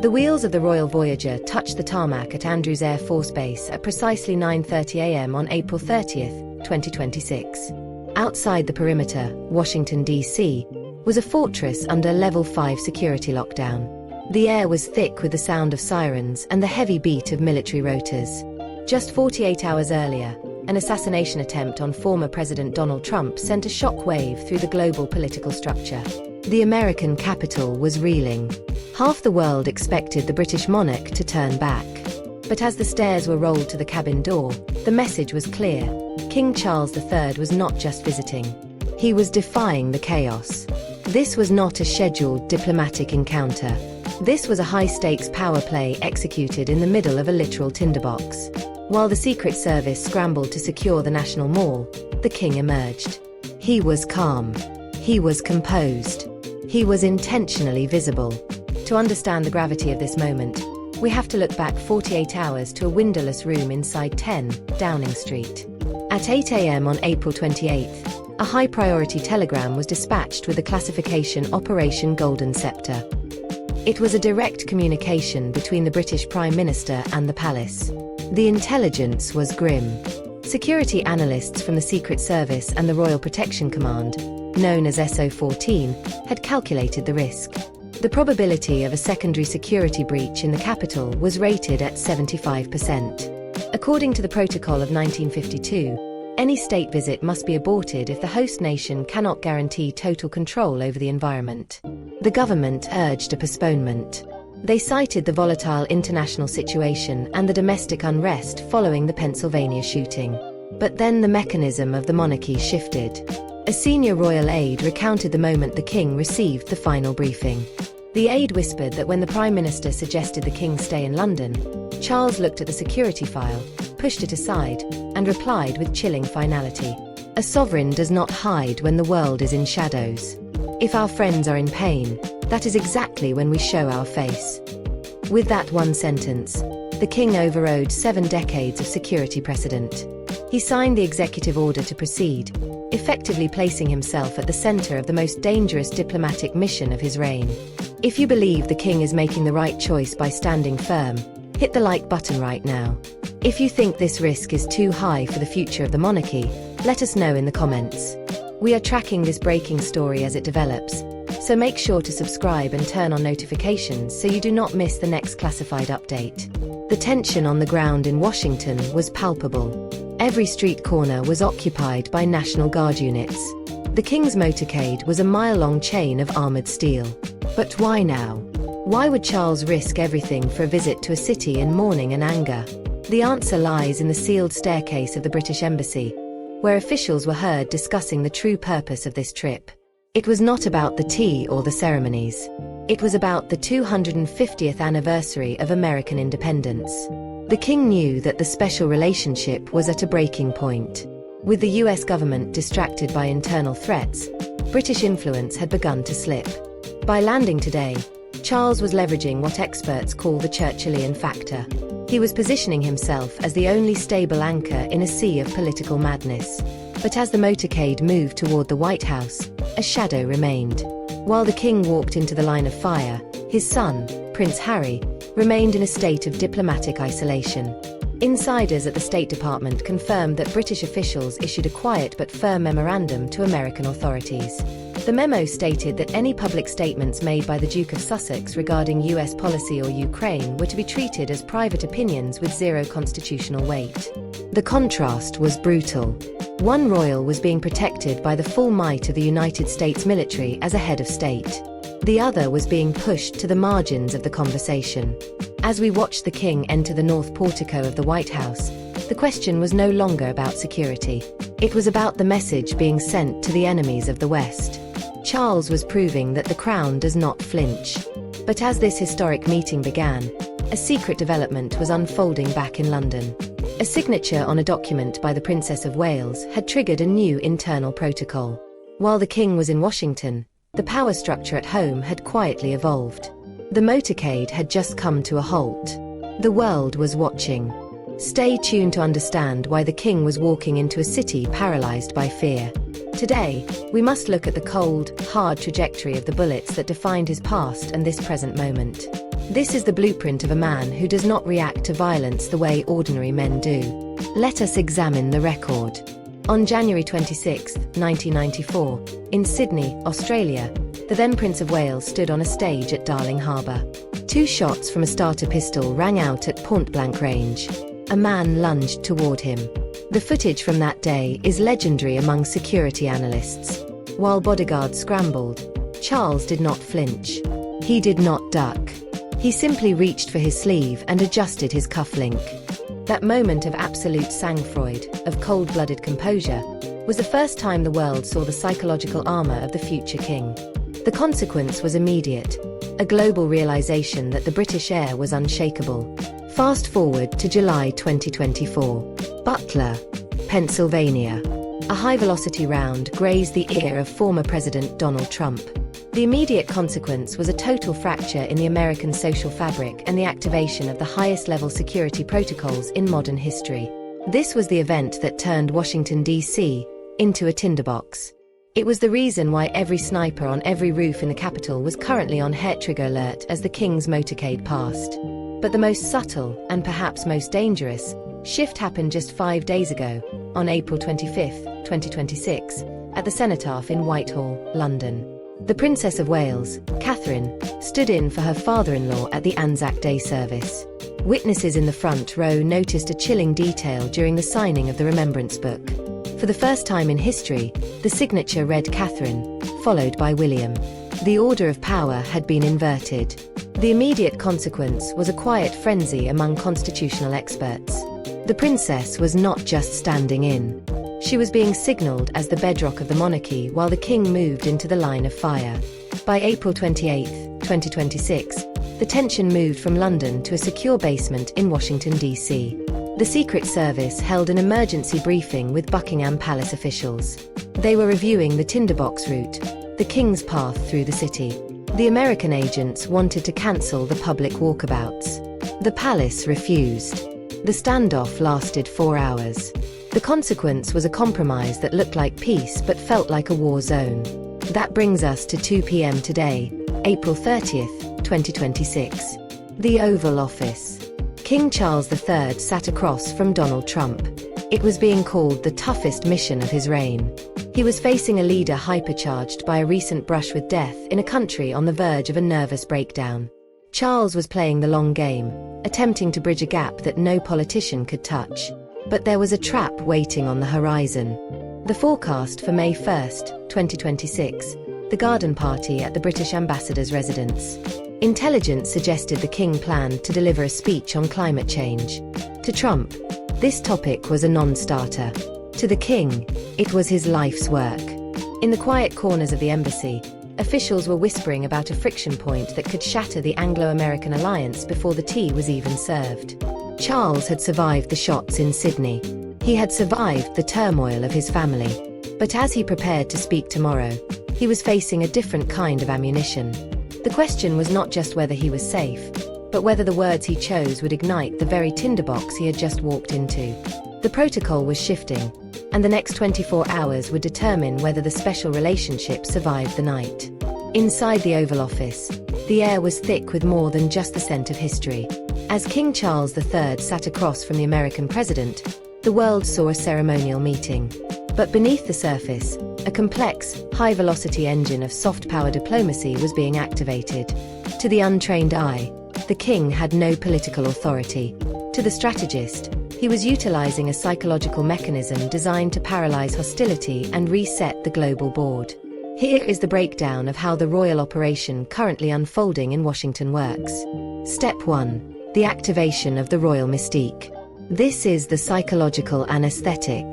The wheels of the Royal Voyager touched the tarmac at Andrews Air Force Base at precisely 9:30 a.m. on April 30th, 2026. Outside the perimeter, Washington, D.C., was a fortress under Level 5 security lockdown. The air was thick with the sound of sirens and the heavy beat of military rotors. Just 48 hours earlier, an assassination attempt on former President Donald Trump sent a shockwave through the global political structure. The American capital was reeling. Half the world expected the British monarch to turn back. But as the stairs were rolled to the cabin door, the message was clear. King Charles III was not just visiting. He was defying the chaos. This was not a scheduled diplomatic encounter. This was a high-stakes power play executed in the middle of a literal tinderbox. While the Secret Service scrambled to secure the National Mall, the king emerged. He was calm. He was composed. He was intentionally visible. To understand the gravity of this moment, we have to look back 48 hours to a windowless room inside 10 Downing Street. At 8 a.m. on April 28th, a high-priority telegram was dispatched with the classification Operation Golden Scepter. It was a direct communication between the British Prime Minister and the palace. The intelligence was grim. Security analysts from the Secret Service and the Royal Protection Command, known as SO14, had calculated the risk. The probability of a secondary security breach in the capital was rated at 75%. According to the Protocol of 1952, any state visit must be aborted if the host nation cannot guarantee total control over the environment. The government urged a postponement. They cited the volatile international situation and the domestic unrest following the Pennsylvania shooting. But then the mechanism of the monarchy shifted. A senior royal aide recounted the moment the king received the final briefing. The aide whispered that when the Prime Minister suggested the king stay in London, Charles looked at the security file, pushed it aside, and replied with chilling finality. A sovereign does not hide when the world is in shadows. If our friends are in pain, that is exactly when we show our face. With that one sentence, the king overrode 7 decades of security precedent. He signed the executive order to proceed, effectively placing himself at the center of the most dangerous diplomatic mission of his reign. If you believe the king is making the right choice by standing firm, hit the like button right now. If you think this risk is too high for the future of the monarchy, let us know in the comments. We are tracking this breaking story as it develops, so make sure to subscribe and turn on notifications so you do not miss the next classified update. The tension on the ground in Washington was palpable. Every street corner was occupied by National Guard units. The King's motorcade was a mile-long chain of armored steel. But why now? Why would Charles risk everything for a visit to a city in mourning and anger? The answer lies in the sealed staircase of the British Embassy, where officials were heard discussing the true purpose of this trip. It was not about the tea or the ceremonies. It was about the 250th anniversary of American independence. The king knew that the special relationship was at a breaking point. With the US government distracted by internal threats, British influence had begun to slip. By landing today, Charles was leveraging what experts call the Churchillian factor. He was positioning himself as the only stable anchor in a sea of political madness. But as the motorcade moved toward the White House, a shadow remained. While the king walked into the line of fire, his son, Prince Harry, remained in a state of diplomatic isolation. Insiders at the State Department confirmed that British officials issued a quiet but firm memorandum to American authorities. The memo stated that any public statements made by the Duke of Sussex regarding US policy or Ukraine were to be treated as private opinions with zero constitutional weight. The contrast was brutal. One royal was being protected by the full might of the United States military as a head of state. The other was being pushed to the margins of the conversation. As we watched the king enter the north portico of the White House, the question was no longer about security. It was about the message being sent to the enemies of the West. Charles was proving that the crown does not flinch. But as this historic meeting began, a secret development was unfolding back in London. A signature on a document by the Princess of Wales had triggered a new internal protocol. While the king was in Washington, the power structure at home had quietly evolved. The motorcade had just come to a halt. The world was watching. Stay tuned to understand why the king was walking into a city paralyzed by fear. Today, we must look at the cold, hard trajectory of the bullets that defined his past and this present moment. This is the blueprint of a man who does not react to violence the way ordinary men do. Let us examine the record. On January 26, 1994, in Sydney, Australia, the then Prince of Wales stood on a stage at Darling Harbour. 2 shots from a starter pistol rang out at point-blank range. A man lunged toward him. The footage from that day is legendary among security analysts. While bodyguards scrambled, Charles did not flinch. He did not duck. He simply reached for his sleeve and adjusted his cufflink. That moment of absolute sang-froid, of cold-blooded composure, was the first time the world saw the psychological armor of the future king. The consequence was immediate, a global realization that the British air was unshakable. Fast forward to July 2024. Butler, Pennsylvania. A high-velocity round grazed the ear of former President Donald Trump. The immediate consequence was a total fracture in the American social fabric and the activation of the highest-level security protocols in modern history. This was the event that turned Washington, D.C. into a tinderbox. It was the reason why every sniper on every roof in the Capitol was currently on hair-trigger alert as the King's motorcade passed. But the most subtle, and perhaps most dangerous, shift happened just 5 days ago, on April 25, 2026, at the Cenotaph in Whitehall, London. The Princess of Wales, Catherine, stood in for her father-in-law at the Anzac Day service. Witnesses in the front row noticed a chilling detail during the signing of the Remembrance Book. For the first time in history, the signature read Catherine, followed by William. The order of power had been inverted. The immediate consequence was a quiet frenzy among constitutional experts. The princess was not just standing in. She was being signalled as the bedrock of the monarchy while the king moved into the line of fire. By April 28, 2026, the tension moved from London to a secure basement in Washington, D.C. The Secret Service held an emergency briefing with Buckingham Palace officials. They were reviewing the tinderbox route, the king's path through the city. The American agents wanted to cancel the public walkabouts. The palace refused. The standoff lasted 4 hours. The consequence was a compromise that looked like peace but felt like a war zone. That brings us to 2 p.m. today, April 30th, 2026. The Oval Office. King Charles III sat across from Donald Trump. It was being called the toughest mission of his reign. He was facing a leader hypercharged by a recent brush with death in a country on the verge of a nervous breakdown. Charles was playing the long game, attempting to bridge a gap that no politician could touch. But there was a trap waiting on the horizon. The forecast for May 1st, 2026, the garden party at the British ambassador's residence. Intelligence suggested the king planned to deliver a speech on climate change. To Trump, this topic was a non-starter. To the king, it was his life's work. In the quiet corners of the embassy, officials were whispering about a friction point that could shatter the Anglo-American alliance before the tea was even served. Charles had survived the shots in Sydney. He had survived the turmoil of his family. But as he prepared to speak tomorrow, he was facing a different kind of ammunition. The question was not just whether he was safe, but whether the words he chose would ignite the very tinderbox he had just walked into. The protocol was shifting, and the next 24 hours would determine whether the special relationship survived the night. Inside the Oval Office, the air was thick with more than just the scent of history. As King Charles III sat across from the American president, the world saw a ceremonial meeting. But beneath the surface, a complex, high-velocity engine of soft-power diplomacy was being activated. To the untrained eye, the king had no political authority. To the strategist, he was utilizing a psychological mechanism designed to paralyze hostility and reset the global board. Here is the breakdown of how the royal operation currently unfolding in Washington works. Step 1. The activation of the royal mystique. This is the psychological anesthetic.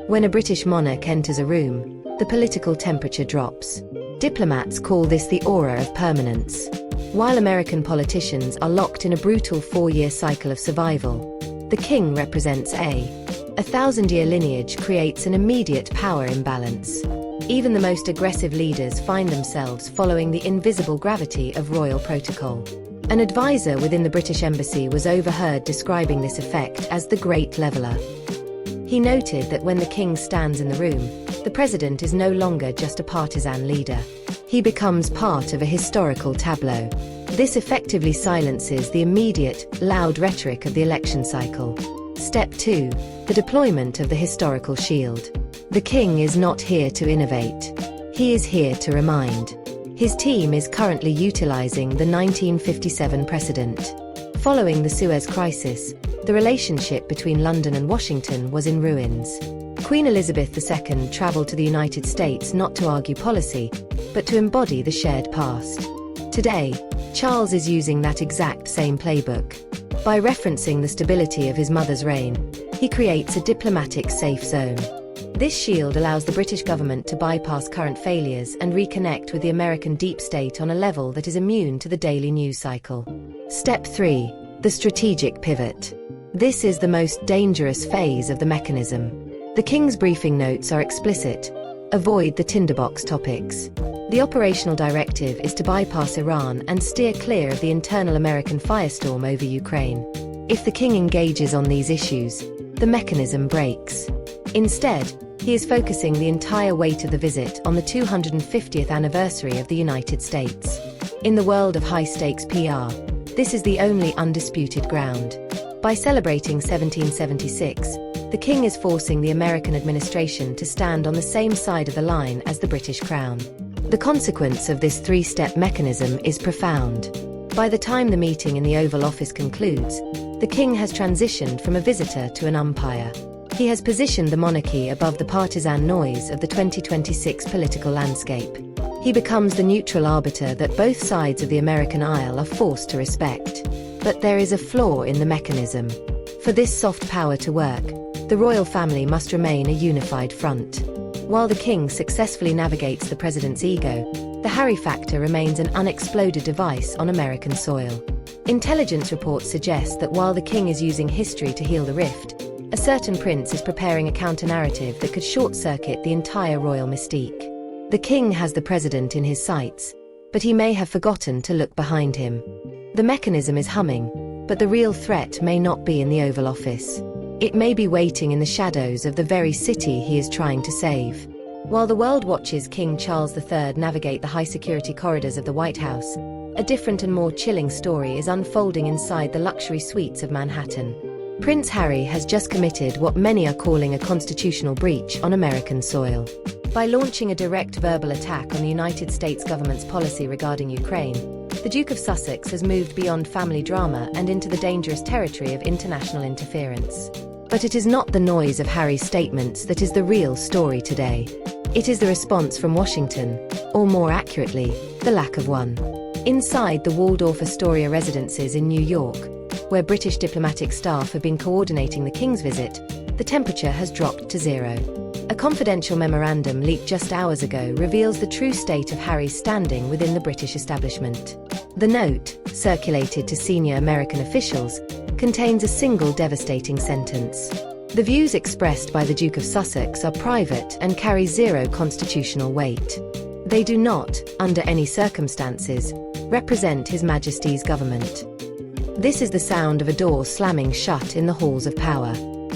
When a British monarch enters a room, the political temperature drops. Diplomats call this the aura of permanence. While American politicians are locked in a brutal 4-year cycle of survival, the king represents a 1,000-year lineage creates an immediate power imbalance. Even the most aggressive leaders find themselves following the invisible gravity of royal protocol. An advisor within the British Embassy was overheard describing this effect as the Great Leveller. He noted that when the king stands in the room, the president is no longer just a partisan leader. He becomes part of a historical tableau. This effectively silences the immediate, loud rhetoric of the election cycle. Step 2. The deployment of the historical shield. The king is not here to innovate. He is here to remind. His team is currently utilizing the 1957 precedent. Following the Suez Crisis, the relationship between London and Washington was in ruins. Queen Elizabeth II traveled to the United States not to argue policy, but to embody the shared past. Today, Charles is using that exact same playbook. By referencing the stability of his mother's reign, he creates a diplomatic safe zone. This shield allows the British government to bypass current failures and reconnect with the American deep state on a level that is immune to the daily news cycle. Step 3. The strategic pivot. This is the most dangerous phase of the mechanism. The King's briefing notes are explicit. Avoid the tinderbox topics. The operational directive is to bypass Iran and steer clear of the internal American firestorm over Ukraine. If the King engages on these issues, the mechanism breaks. Instead, he is focusing the entire weight of the visit on the 250th anniversary of the United States. In the world of high-stakes PR, this is the only undisputed ground. By celebrating 1776, the King is forcing the American administration to stand on the same side of the line as the British Crown. The consequence of this three-step mechanism is profound. By the time the meeting in the Oval Office concludes, the King has transitioned from a visitor to an umpire. He has positioned the monarchy above the partisan noise of the 2026 political landscape. He becomes the neutral arbiter that both sides of the American aisle are forced to respect. But there is a flaw in the mechanism. For this soft power to work, the royal family must remain a unified front. While the King successfully navigates the president's ego, the Harry factor remains an unexploded device on American soil. Intelligence reports suggest that while the King is using history to heal the rift, a certain prince is preparing a counter-narrative that could short-circuit the entire royal mystique. The King has the president in his sights, but he may have forgotten to look behind him. The mechanism is humming, but the real threat may not be in the Oval Office. It may be waiting in the shadows of the very city he is trying to save. While the world watches King Charles III navigate the high-security corridors of the White House, a different and more chilling story is unfolding inside the luxury suites of Manhattan. Prince Harry has just committed what many are calling a constitutional breach on American soil. By launching a direct verbal attack on the United States government's policy regarding Ukraine, the Duke of Sussex has moved beyond family drama and into the dangerous territory of international interference. But it is not the noise of Harry's statements that is the real story today. It is the response from Washington, or more accurately, the lack of one. Inside the Waldorf Astoria residences in New York, where British diplomatic staff have been coordinating the King's visit, the temperature has dropped to zero. A confidential memorandum leaked just hours ago reveals the true state of Harry's standing within the British establishment. The note, circulated to senior American officials, contains a single devastating sentence. The views expressed by the Duke of Sussex are private and carry zero constitutional weight. They do not, under any circumstances, represent His Majesty's government. This is the sound of a door slamming shut in the halls of power.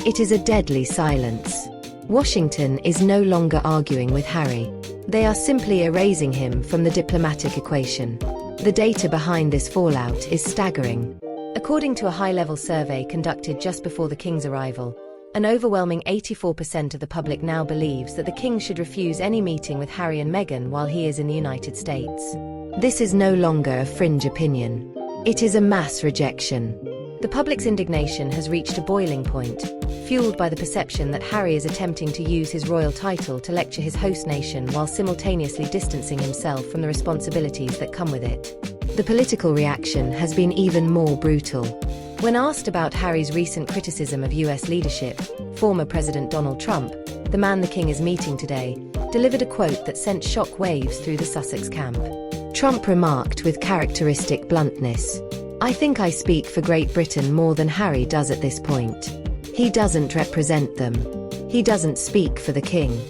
It is a deadly silence. Washington is no longer arguing with Harry. They are simply erasing him from the diplomatic equation. The data behind this fallout is staggering. According to a high-level survey conducted just before the King's arrival, an overwhelming 84% of the public now believes that the King should refuse any meeting with Harry and Meghan while he is in the United States. This is no longer a fringe opinion. It is a mass rejection. The public's indignation has reached a boiling point, fueled by the perception that Harry is attempting to use his royal title to lecture his host nation while simultaneously distancing himself from the responsibilities that come with it. The political reaction has been even more brutal. When asked about Harry's recent criticism of US leadership, former President Donald Trump, the man the King is meeting today, delivered a quote that sent shock waves through the Sussex camp. Trump remarked with characteristic bluntness, "I think I speak for Great Britain more than Harry does at this point. He doesn't represent them. He doesn't speak for the King."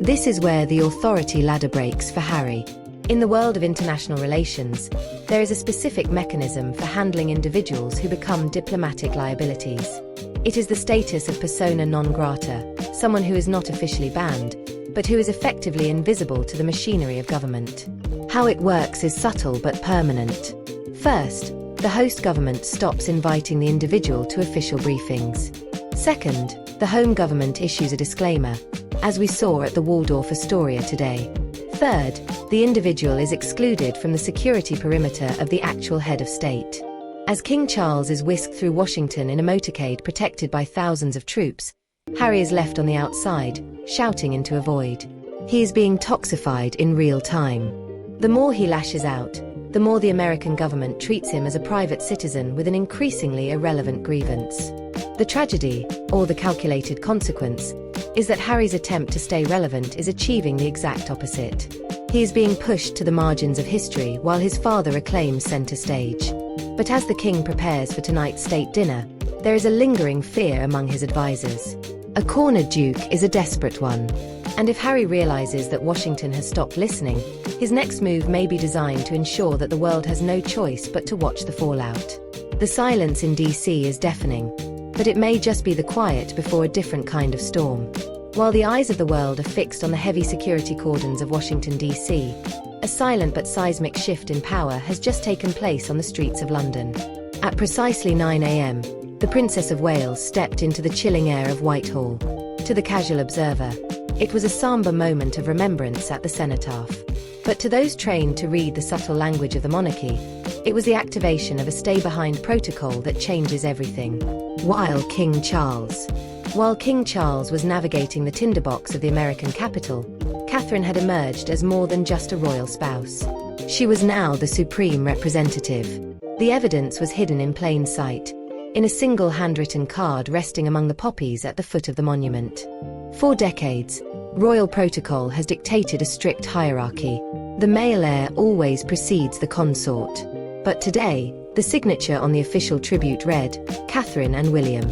This is where the authority ladder breaks for Harry. In the world of international relations, there is a specific mechanism for handling individuals who become diplomatic liabilities. It is the status of persona non grata, someone who is not officially banned, but who is effectively invisible to the machinery of government. How it works is subtle but permanent. First, the host government stops inviting the individual to official briefings. Second, the home government issues a disclaimer, as we saw at the Waldorf Astoria today. Third, the individual is excluded from the security perimeter of the actual head of state. As King Charles is whisked through Washington in a motorcade protected by thousands of troops, Harry is left on the outside, shouting into a void. He is being toxified in real time. The more he lashes out, the more the American government treats him as a private citizen with an increasingly irrelevant grievance. The tragedy, or the calculated consequence, is that Harry's attempt to stay relevant is achieving the exact opposite. He is being pushed to the margins of history while his father reclaims center stage. But as the king prepares for tonight's state dinner, there is a lingering fear among his advisors. A cornered duke is a desperate one. And if Harry realizes that Washington has stopped listening, his next move may be designed to ensure that the world has no choice but to watch the fallout. The silence in DC is deafening, but it may just be the quiet before a different kind of storm. While the eyes of the world are fixed on the heavy security cordons of Washington, D.C., a silent but seismic shift in power has just taken place on the streets of London. At precisely 9 a.m., the Princess of Wales stepped into the chilling air of Whitehall. To the casual observer, it was a somber moment of remembrance at the cenotaph. But to those trained to read the subtle language of the monarchy, it was the activation of a stay-behind protocol that changes everything. While King Charles was navigating the tinderbox of the American capital, Catherine had emerged as more than just a royal spouse. She was now the supreme representative. The evidence was hidden in plain sight, in a single handwritten card resting among the poppies at the foot of the monument. For decades, royal protocol has dictated a strict hierarchy. The male heir always precedes the consort. But today, the signature on the official tribute read, Catherine and William.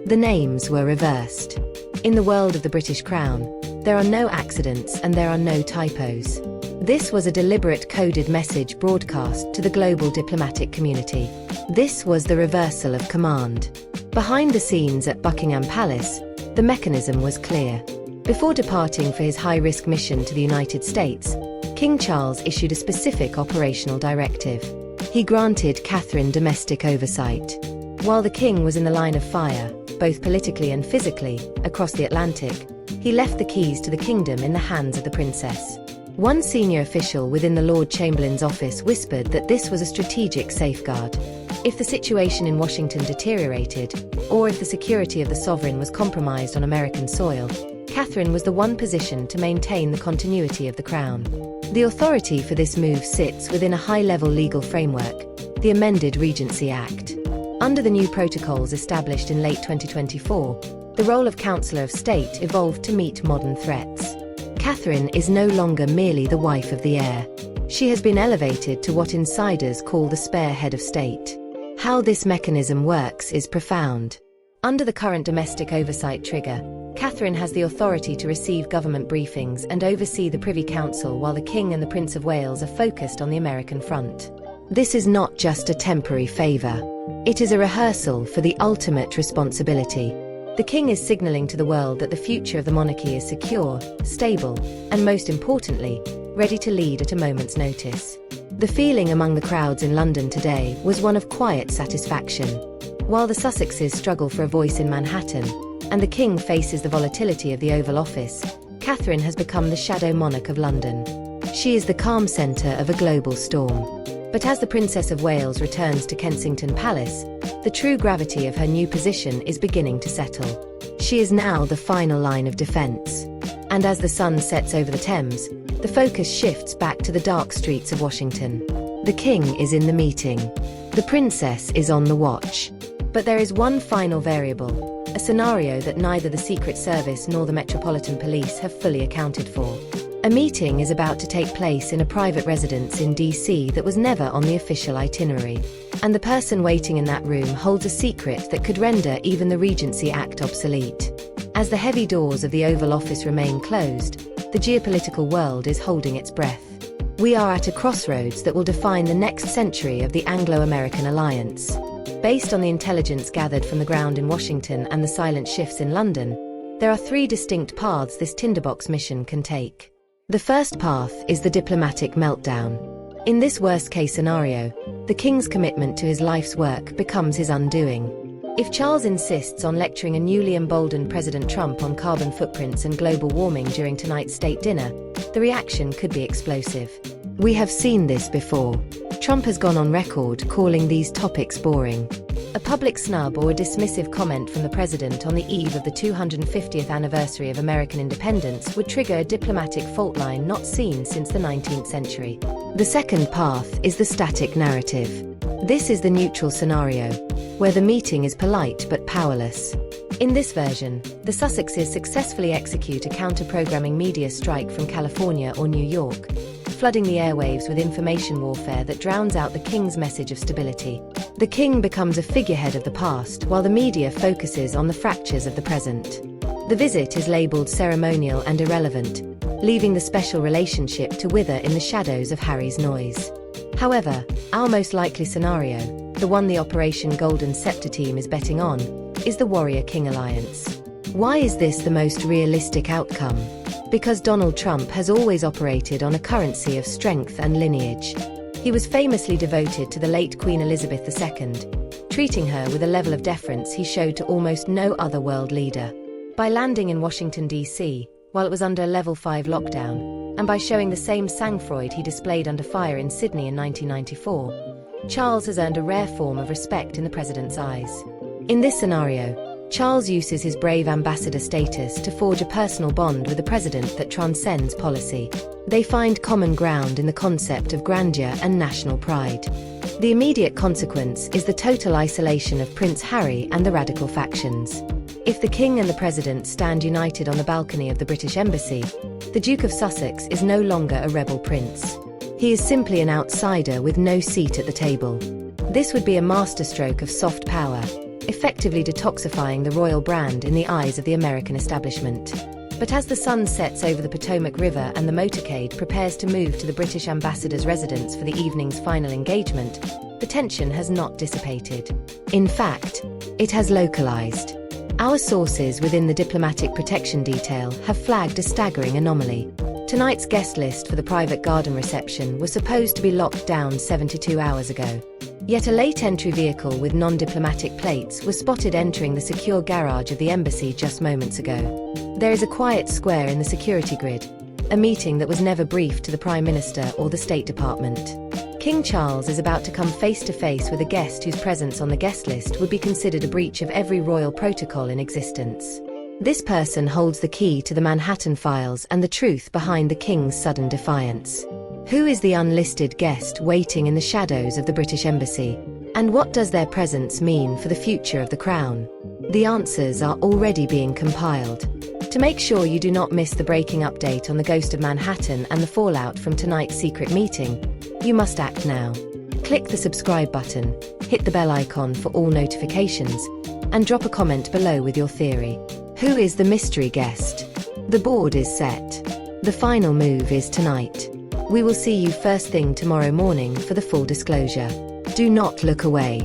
The names were reversed. In the world of the British Crown, there are no accidents and there are no typos. This was a deliberate coded message broadcast to the global diplomatic community. This was the reversal of command. Behind the scenes at Buckingham Palace, the mechanism was clear. Before departing for his high-risk mission to the United States, King Charles issued a specific operational directive. He granted Catherine domestic oversight. While the king was in the line of fire, both politically and physically, across the Atlantic, he left the keys to the kingdom in the hands of the princess. One senior official within the Lord Chamberlain's office whispered that this was a strategic safeguard. If the situation in Washington deteriorated, or if the security of the sovereign was compromised on American soil, Catherine was the one positioned to maintain the continuity of the crown. The authority for this move sits within a high-level legal framework, the amended Regency Act. Under the new protocols established in late 2024, the role of Counselor of State evolved to meet modern threats. Catherine is no longer merely the wife of the heir. She has been elevated to what insiders call the spare head of state. How this mechanism works is profound. Under the current domestic oversight trigger, Catherine has the authority to receive government briefings and oversee the Privy Council while the King and the Prince of Wales are focused on the American front. This is not just a temporary favour. It is a rehearsal for the ultimate responsibility. The King is signalling to the world that the future of the monarchy is secure, stable, and most importantly, ready to lead at a moment's notice. The feeling among the crowds in London today was one of quiet satisfaction. While the Sussexes struggle for a voice in Manhattan, and the King faces the volatility of the Oval Office, Catherine has become the shadow monarch of London. She is the calm centre of a global storm. But as the Princess of Wales returns to Kensington Palace, the true gravity of her new position is beginning to settle. She is now the final line of defence. And as the sun sets over the Thames, the focus shifts back to the dark streets of Washington. The King is in the meeting. The Princess is on the watch. But there is one final variable, a scenario that neither the Secret Service nor the Metropolitan Police have fully accounted for. A meeting is about to take place in a private residence in DC that was never on the official itinerary. And the person waiting in that room holds a secret that could render even the Regency Act obsolete. As the heavy doors of the Oval Office remain closed, the geopolitical world is holding its breath. We are at a crossroads that will define the next century of the Anglo-American alliance. Based on the intelligence gathered from the ground in Washington and the silent shifts in London, There are three distinct paths this tinderbox mission can take. The first path is the diplomatic meltdown. In this worst-case scenario, the king's commitment to his life's work becomes his undoing. If Charles insists on lecturing a newly emboldened President Trump on carbon footprints and global warming during tonight's state dinner, the reaction could be explosive. We have seen this before. Trump has gone on record calling these topics boring. A public snub or a dismissive comment from the president on the eve of the 250th anniversary of American independence would trigger a diplomatic fault line not seen since the 19th century. The second path is the static narrative. This is the neutral scenario, where the meeting is polite but powerless. In this version, the Sussexes successfully execute a counter-programming media strike from California or New York, flooding the airwaves with information warfare that drowns out the king's message of stability. The king becomes a figurehead of the past while the media focuses on the fractures of the present. The visit is labeled ceremonial and irrelevant, leaving the special relationship to wither in the shadows of Harry's noise. However, our most likely scenario, the one the Operation Golden Scepter team is betting on, is the Warrior King alliance. Why is this the most realistic outcome? Because Donald Trump has always operated on a currency of strength and lineage. He was famously devoted to the late Queen Elizabeth II, treating her with a level of deference he showed to almost no other world leader. By landing in Washington, D.C., while it was under Level 5 lockdown, and by showing the same sang-froid he displayed under fire in Sydney in 1994, Charles has earned a rare form of respect in the president's eyes. In this scenario, Charles uses his brave ambassador status to forge a personal bond with the president that transcends policy. They find common ground in the concept of grandeur and national pride. The immediate consequence is the total isolation of Prince Harry and the radical factions. If the king and the president stand united on the balcony of the British Embassy, the Duke of Sussex is no longer a rebel prince. He is simply an outsider with no seat at the table. This would be a masterstroke of soft power, effectively detoxifying the royal brand in the eyes of the American establishment. But as the sun sets over the Potomac River and the motorcade prepares to move to the British ambassador's residence for the evening's final engagement, the tension has not dissipated. In fact, it has localized. Our sources within the diplomatic protection detail have flagged a staggering anomaly. Tonight's guest list for the private garden reception was supposed to be locked down 72 hours ago. Yet a late-entry vehicle with non-diplomatic plates was spotted entering the secure garage of the embassy just moments ago. There is a quiet square in the security grid, a meeting that was never briefed to the Prime Minister or the State Department. King Charles is about to come face-to-face with a guest whose presence on the guest list would be considered a breach of every royal protocol in existence. This person holds the key to the Manhattan Files and the truth behind the king's sudden defiance. Who is the unlisted guest waiting in the shadows of the British Embassy? And what does their presence mean for the future of the crown? The answers are already being compiled. To make sure you do not miss the breaking update on the ghost of Manhattan and the fallout from tonight's secret meeting, you must act now. Click the subscribe button, hit the bell icon for all notifications, and drop a comment below with your theory. Who is the mystery guest? The board is set. The final move is tonight. We will see you first thing tomorrow morning for the full disclosure. Do not look away.